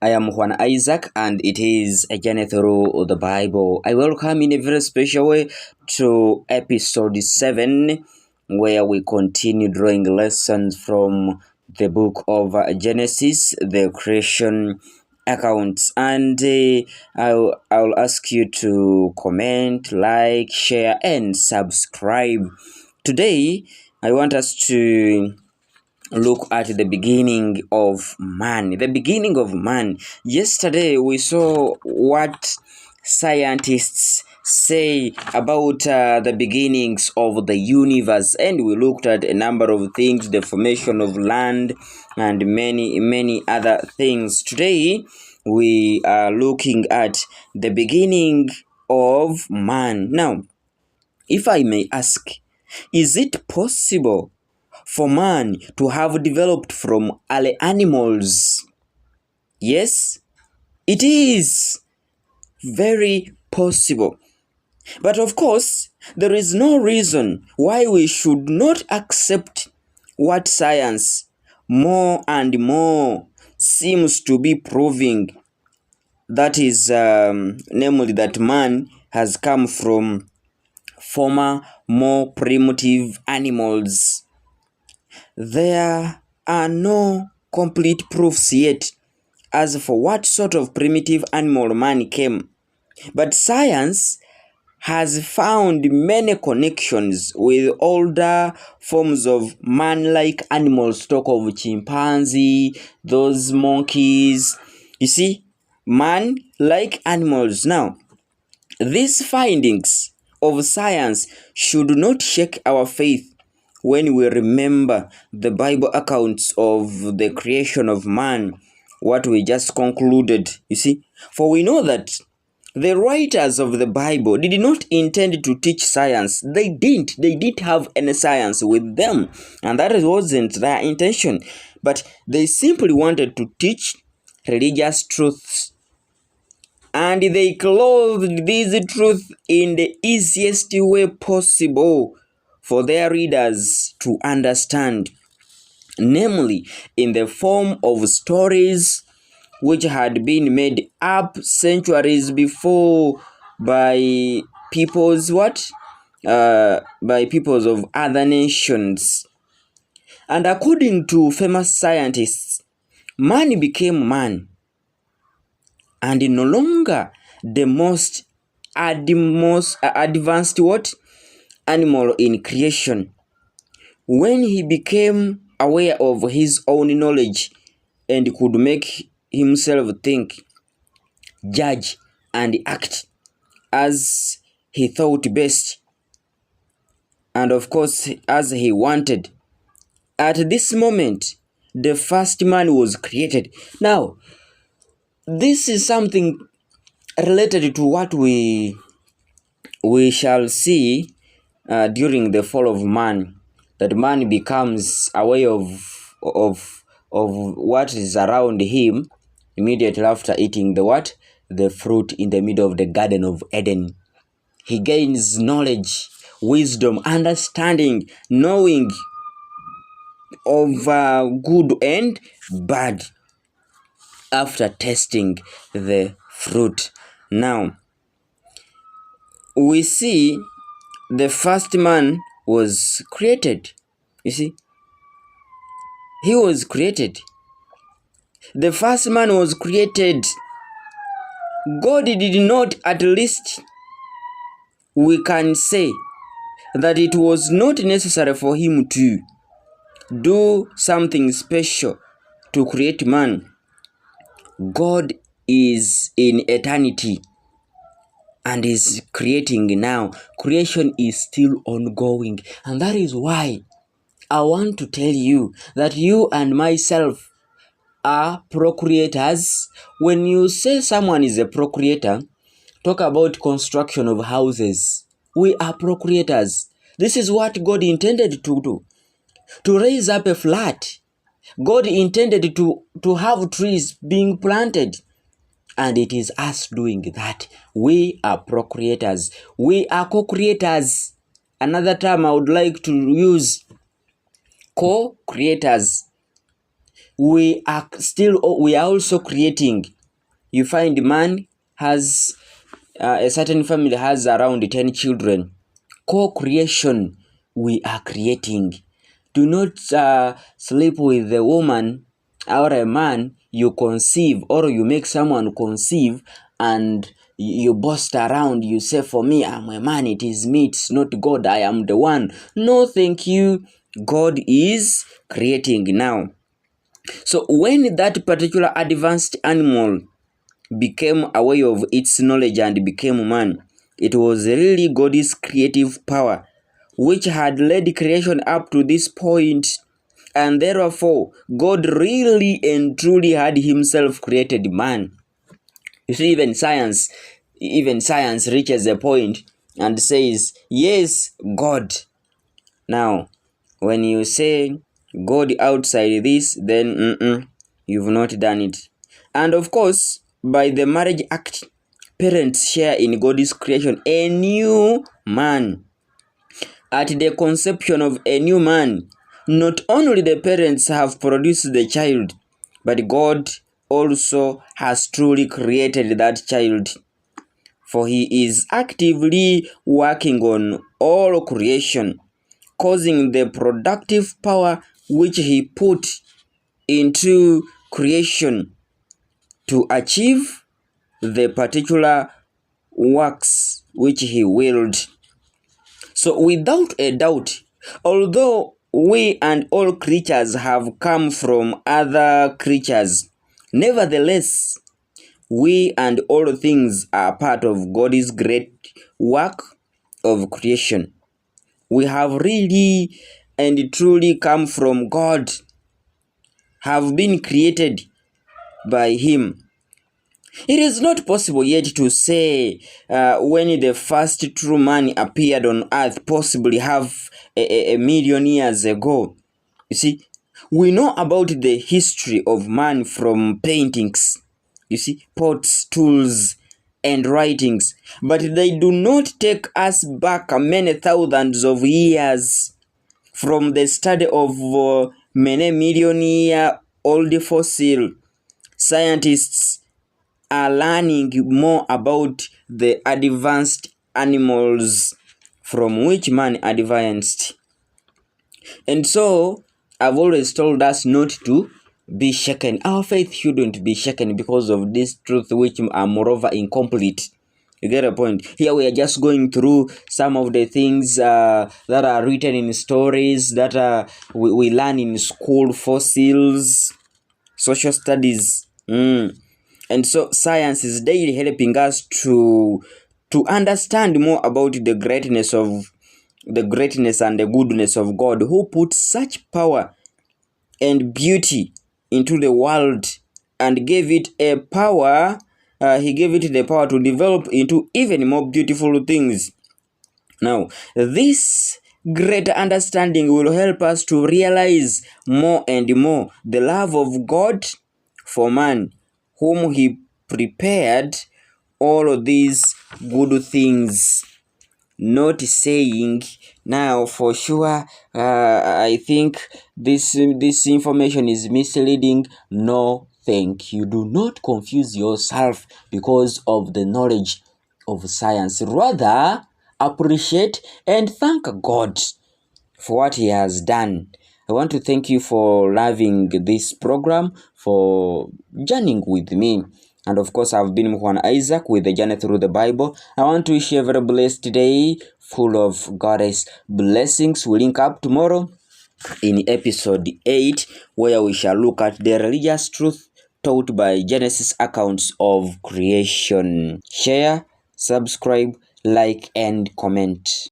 I am Mukhwana Isaac, and it is a journey through the Bible. I welcome in a very special way to episode 7, where we continue drawing lessons from the book of Genesis, the creation accounts. And I'll ask you to comment, like, share, and subscribe. Today, I want us to look at the beginning of man. The beginning of man. Yesterday we saw what scientists say about the beginnings of the universe, and we looked at a number of things, the formation of land and many other things. Today we are looking at the beginning of man. Now, if I may ask, is it possible for man to have developed from early animals? Yes, it is very possible. But of course, there is no reason why we should not accept what science more and more seems to be proving. That is, namely, that man has come from former, more primitive animals. There are no complete proofs yet as for what sort of primitive animal man came, but science has found many connections with older forms of man-like animals. Talk of chimpanzee, those monkeys. You see, man-like animals. Now, these findings of science should not shake our faith when we remember the Bible accounts of the creation of man, what we just concluded, you see. For we know that the writers of the Bible did not intend to teach science. They didn't have any science with them, and that wasn't their intention. But they simply wanted to teach religious truths, and they clothed these truths in the easiest way possible for their readers to understand, namely in the form of stories which had been made up centuries before by peoples by peoples of other nations. And according to famous scientists, man became man, and no longer the most advanced animal in creation. When he became aware of his own knowledge and could make himself think, judge, and act as he thought best, and of course as he wanted, at this moment the first man was created. Now, this is something related to what we shall see during the fall of man, that man becomes aware of what is around him immediately after eating the fruit in the middle of the Garden of Eden. He gains knowledge, wisdom, understanding, knowing of good and bad after tasting the fruit. Now, we see the first man was created. You see, he was created. The first man was created. God did not, at least we can say, that it was not necessary for him to do something special to create man. God is in eternity and is creating now. Creation is still ongoing, and that is why I want to tell you that you and myself are procreators. When you say someone is a procreator, talk about construction of houses. We are procreators. This is what God intended to do, to raise up a flat. God intended to have trees being planted, and it is us doing that. We are procreators. We are co-creators. Another term I would like to use, co-creators. we are also creating. You find man has a certain family has around 10 children. Co-creation, we are creating. Do not sleep with a woman or a man you conceive, or you make someone conceive and you boast around. You say, for me, I'm a man, it is me, it's not God, I am the one. No, thank you. God is creating now. So when that particular advanced animal became aware of its knowledge and became man, it was really God's creative power which had led creation up to this point, and therefore God really and truly had himself created man. You see, even science reaches a point and says, yes, God. Now, when you say God outside this, then you've not done it. And of course, by the Marriage Act, parents share in God's creation a new man. At the conception of a new man, not only the parents have produced the child, but God also has truly created that child. For he is actively working on all creation, causing the productive power which he put into creation to achieve the particular works which he willed. So without a doubt, although we and all creatures have come from other creatures, nevertheless, we and all things are part of God's great work of creation. We have really and truly come from God, have been created by him. It is not possible yet to say when the first true man appeared on earth, possibly half a million years ago. You see, we know about the history of man from paintings, you see, pots, tools, and writings, but they do not take us back many thousands of years from the study of many million-year-old fossil. Scientists are learning more about the advanced animals from which man advanced. And so, I've always told us not to be shaken. Our faith shouldn't be shaken because of this truth, which are moreover incomplete. You get a point? Here we are just going through some of the things that are written in stories that we learn in school, fossils, social studies. And so science is daily helping us to understand more about the greatness and the goodness of God, who put such power and beauty into the world and gave it a power. He gave it the power to develop into even more beautiful things. Now, this great understanding will help us to realize more and more the love of God for man, whom he prepared all of these good things. Not saying now for sure I think this information is misleading. No, thank you. Do not confuse yourself because of the knowledge of science. Rather, appreciate and thank God for what he has done. I want to thank you for loving this program, for journeying with me. And of course, I've been Mukhwana Isaac with the journey through the Bible. I want to wish you a very blessed day full of God's blessings. We'll link up tomorrow in episode 8, where we shall look at the religious truth taught by Genesis accounts of creation. Share, subscribe, like, and comment.